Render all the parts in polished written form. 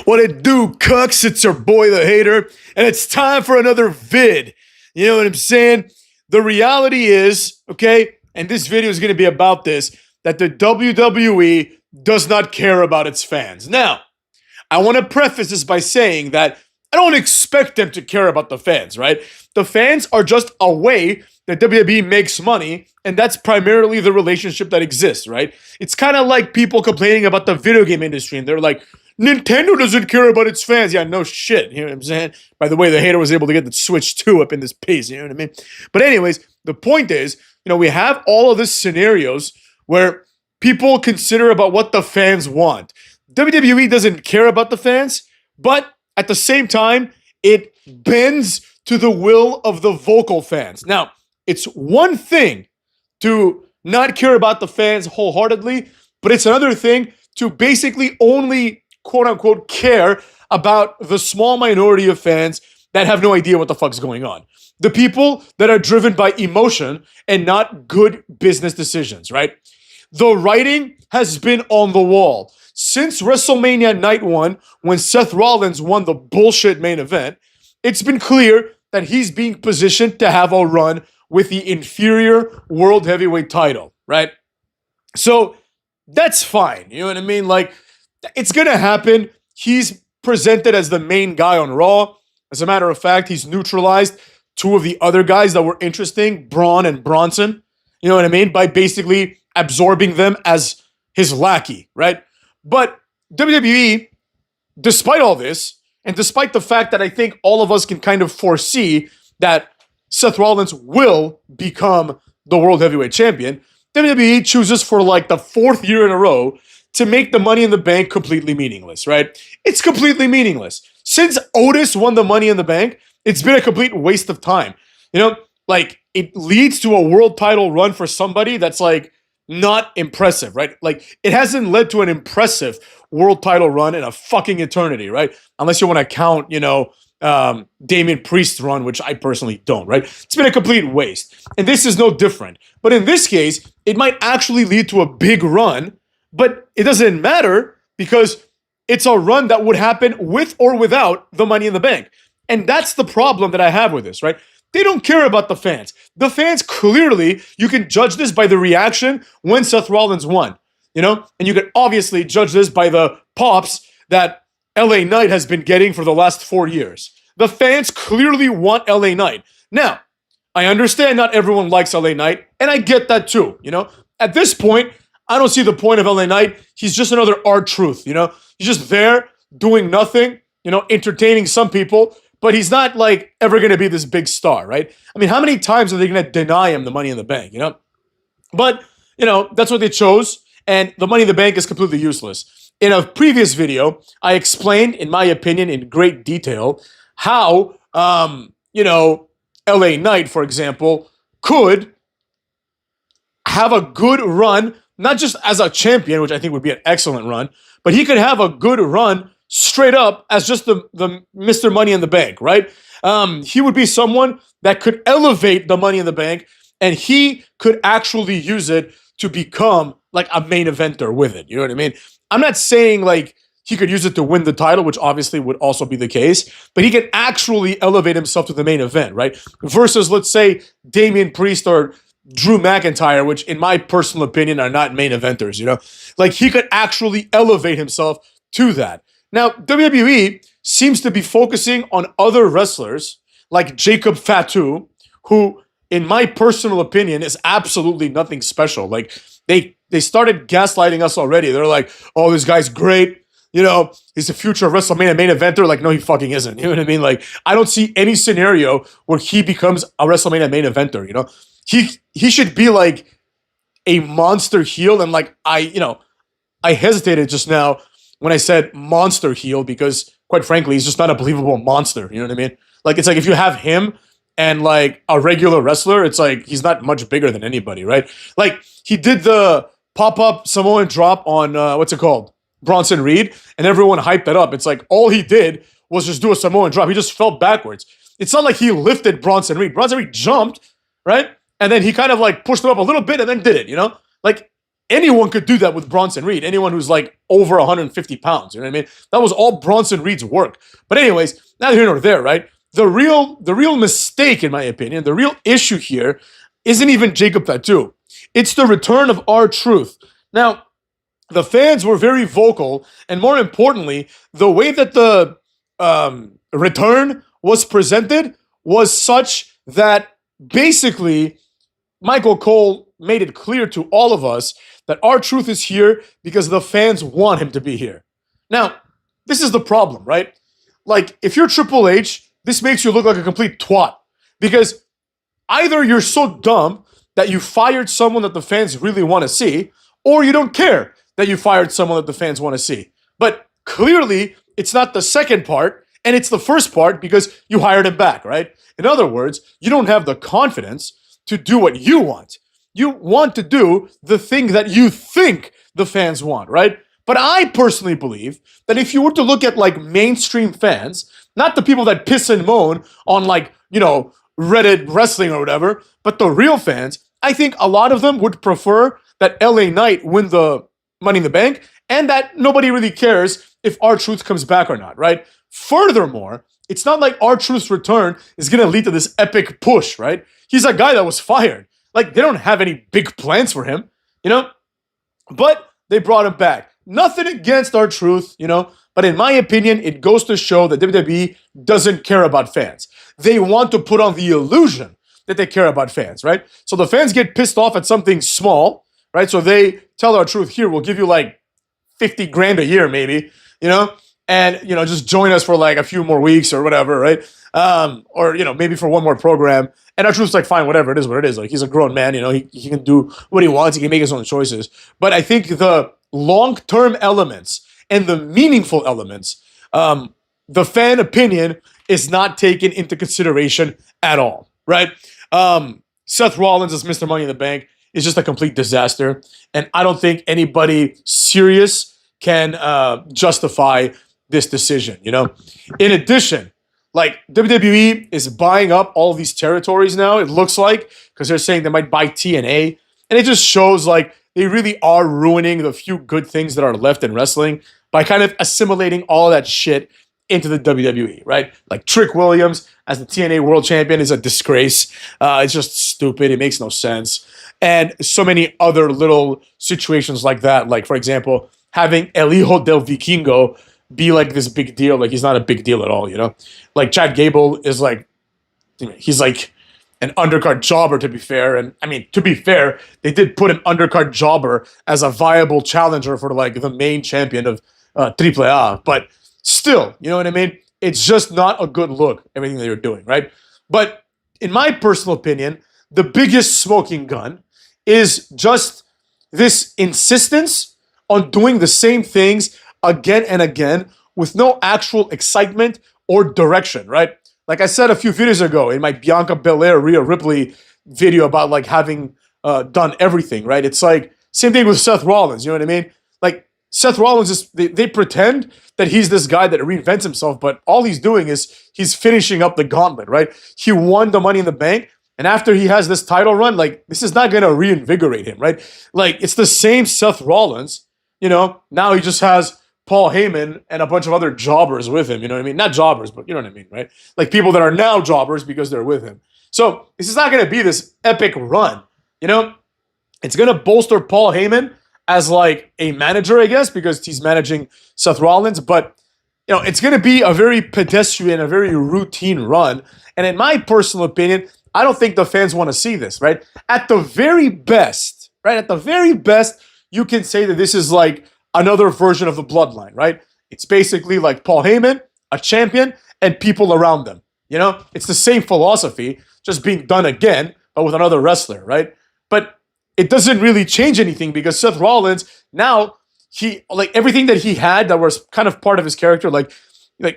What it do, cucks? It's your boy, the hater, and it's time for another vid. You know what I'm saying? The reality is, okay, and this video is going to be about this, that the WWE does not care about its fans. Now, I want to preface this by saying that I don't expect them to care about the fans, right? The fans are just a way that WWE makes money, and that's primarily the relationship that exists, right? It's kind of like people complaining about the video game industry, and they're like, Nintendo doesn't care about its fans. Yeah, no shit. You know what I'm saying? By the way, the hater was able to get the Switch 2 up in this piece. You know what I mean? But anyways, the point is, we have all of these scenarios where people consider about what the fans want. WWE doesn't care about the fans, but at the same time, it bends to the will of the vocal fans. Now, it's one thing to not care about the fans wholeheartedly, but it's another thing to basically only quote-unquote care about the small minority of fans that have no idea what the fuck's going on. The people that are driven by emotion and not good business decisions, right? The writing has been on the wall. Since WrestleMania Night 1, when Seth Rollins won the bullshit main event, it's been clear that he's being positioned to have a run with the inferior World Heavyweight title, right? So that's fine, you know what I mean? Like, it's going to happen. He's presented as the main guy on Raw. As a matter of fact, he's neutralized two of the other guys that were interesting, Braun and Bronson, you know what I mean? By basically absorbing them as his lackey, right? But WWE, despite all this, and despite the fact that I think all of us can kind of foresee that Seth Rollins will become the World Heavyweight Champion, WWE chooses for like the fourth year in a row to make the Money in the Bank completely meaningless, right? It's completely meaningless. Since Otis won the Money in the Bank, it's been a complete waste of time. Like, it leads to a world title run for somebody that's like not impressive, right? Like, it hasn't led to an impressive world title run in a fucking eternity, right? Unless you want to count, Damian Priest's run, which I personally don't, right? It's been a complete waste. And this is no different. But in this case, it might actually lead to a big run, but it doesn't matter because it's a run that would happen with or without the Money in the Bank. And that's the problem that I have with this, right? They don't care about the fans. The fans clearly, you can judge this by the reaction when Seth Rollins won, and you can obviously judge this by the pops that LA Knight has been getting for the last 4 years. The fans clearly want LA Knight. Now, I understand not everyone likes LA Knight, and I get that too, At this point, I don't see the point of LA Knight. He's just another R-Truth, He's just there doing nothing, entertaining some people, but he's not like ever going to be this big star, right? I mean, how many times are they going to deny him the Money in the Bank, But, that's what they chose, and the Money in the Bank is completely useless. In a previous video, I explained, in my opinion, in great detail, how, LA Knight, for example, could have a good run, not just as a champion, which I think would be an excellent run, but he could have a good run straight up as just the Mr. Money in the Bank, right? He would be someone that could elevate the Money in the Bank, and he could actually use it to become like a main eventer with it. You know what I mean? I'm not saying like he could use it to win the title, which obviously would also be the case, but he can actually elevate himself to the main event, right? Versus, let's say, Damian Priest or Drew McIntyre, which in my personal opinion are not main eventers, Like, he could actually elevate himself to that. Now, WWE seems to be focusing on other wrestlers like Jacob Fatu, who, in my personal opinion, is absolutely nothing special. Like, they started gaslighting us already. They're like, oh, this guy's great. He's the future of WrestleMania main eventer. Like, no, he fucking isn't. You know what I mean? Like, I don't see any scenario where he becomes a WrestleMania main eventer, He should be like a monster heel. And like, I hesitated just now when I said monster heel because, quite frankly, he's just not a believable monster. You know what I mean? Like, it's like if you have him and like a regular wrestler, it's like he's not much bigger than anybody, right? Like, he did the pop-up Samoan drop on, what's it called? Bronson Reed, and everyone hyped that up. It's like all he did was just do a Samoan drop. He just fell backwards. It's not like he lifted Bronson Reed. Bronson Reed jumped, right? And then he kind of like pushed him up a little bit and then did it, Like, anyone could do that with Bronson Reed. Anyone who's like over 150 pounds. You know what I mean? That was all Bronson Reed's work. But anyways, neither here nor there, right? The real mistake, in my opinion, the real issue here isn't even Jacob Fatu. It's the return of R-Truth. Now, the fans were very vocal, and more importantly, the way that the return was presented was such that basically Michael Cole made it clear to all of us that R-Truth is here because the fans want him to be here. Now, this is the problem, right? Like, if you're Triple H, this makes you look like a complete twat because either you're so dumb that you fired someone that the fans really want to see, or you don't care that you fired someone that the fans want to see. But clearly, it's not the second part, and it's the first part because you hired him back, right? In other words, you don't have the confidence to do what you want. You want to do the thing that you think the fans want, right? But I personally believe that if you were to look at like mainstream fans, not the people that piss and moan on like, Reddit wrestling or whatever, but the real fans, I think a lot of them would prefer that LA Knight win the Money in the Bank and that nobody really cares if R-Truth comes back or not, right? Furthermore, it's not like R-Truth's return is going to lead to this epic push, right? He's a guy that was fired. Like, they don't have any big plans for him, But they brought him back. Nothing against R-Truth, But in my opinion, it goes to show that WWE doesn't care about fans. They want to put on the illusion that they care about fans, right? So the fans get pissed off at something small, right? So they tell R-Truth, here, we'll give you like 50 grand a year maybe, and, just join us for like a few more weeks or whatever, right? Or, maybe for one more program. And R-Truth's like, fine, whatever, it is what it is. Like, he's a grown man, he can do what he wants. He can make his own choices. But I think the long-term elements and the meaningful elements, the fan opinion is not taken into consideration at all, right? Seth Rollins as Mr. Money in the Bank is just a complete disaster. And I don't think anybody serious can justify this decision, In addition, like WWE is buying up all these territories now, it looks like, because they're saying they might buy TNA. And it just shows like they really are ruining the few good things that are left in wrestling by kind of assimilating all that shit into the WWE, right? Like Trick Williams as the TNA World Champion is a disgrace. It's just stupid. It makes no sense. And so many other little situations like that. Like, for example, having El Hijo del Vikingo be like this big deal. Like, he's not a big deal at all, Like, Chad Gable is like, he's like an undercard jobber, to be fair. And I mean, to be fair, they did put an undercard jobber as a viable challenger for like the main champion of AAA. But still, you know what I mean? It's just not a good look, everything they were doing, right? But in my personal opinion, the biggest smoking gun is just this insistence on doing the same things again and again with no actual excitement or direction, right? Like I said a few videos ago in my Bianca Belair, Rhea Ripley video about like having done everything, right? It's like same thing with Seth Rollins, you know what I mean? Like Seth Rollins is, they pretend that he's this guy that reinvents himself, but all he's doing is he's finishing up the gauntlet, right? He won the Money in the Bank, and after he has this title run, like this is not going to reinvigorate him, right? Like it's the same Seth Rollins, now he just has Paul Heyman and a bunch of other jobbers with him, you know what I mean? Not jobbers, but you know what I mean, right? Like people that are now jobbers because they're with him. So this is not going to be this epic run, It's going to bolster Paul Heyman as like a manager, I guess, because he's managing Seth Rollins. But, it's going to be a very pedestrian, a very routine run. And in my personal opinion, I don't think the fans want to see this, right? At the very best, right? At the very best, you can say that this is like another version of the Bloodline, right? It's basically like Paul Heyman, a champion, and people around them. It's the same philosophy, just being done again, but with another wrestler, right? But it doesn't really change anything because Seth Rollins, now, he, like everything that he had that was kind of part of his character, like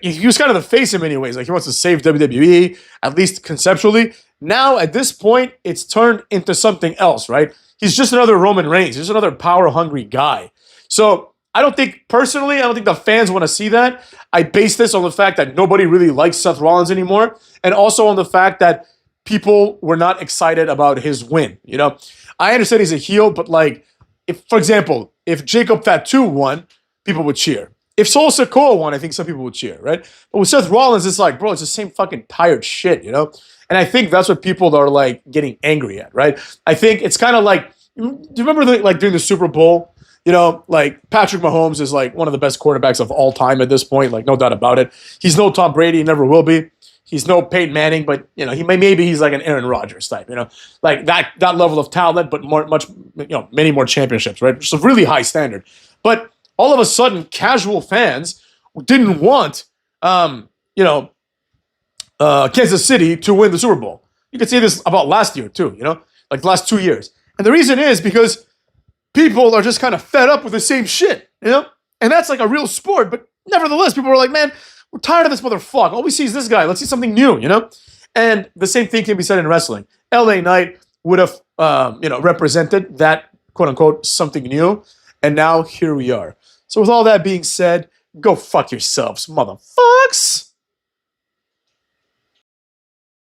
he was kind of the face in many ways. Like he wants to save WWE, at least conceptually. Now, at this point, it's turned into something else, right? He's just another Roman Reigns. He's just another power-hungry guy. So I don't think the fans want to see that. I base this on the fact that nobody really likes Seth Rollins anymore, and also on the fact that people were not excited about his win. I understand he's a heel, but like if, for example, if Jacob Fatu won, people would cheer. If Sol Sikoa won, I think some people would cheer, right? But with Seth Rollins, it's like, bro, it's the same fucking tired shit, you know? And I think that's what people are like getting angry at, right? I think it's kind of like, do you remember like during the Super Bowl? You know, like Patrick Mahomes is like one of the best quarterbacks of all time at this point, like no doubt about it. He's no Tom Brady, he never will be. He's no Peyton Manning, but you know, maybe he's like an Aaron Rodgers type, you know, like that level of talent, but many more championships, right? It's a really high standard. But all of a sudden, casual fans didn't want, Kansas City to win the Super Bowl. You could say this about last year too, you know, like the last 2 years. And the reason is because people are just kind of fed up with the same shit, you know? And that's like a real sport, but nevertheless, people are like, man, we're tired of this motherfucker. All we see is this guy. Let's see something new, you know? And the same thing can be said in wrestling. LA Knight would have, represented that, quote unquote, something new. And now here we are. So with all that being said, go fuck yourselves, motherfucks.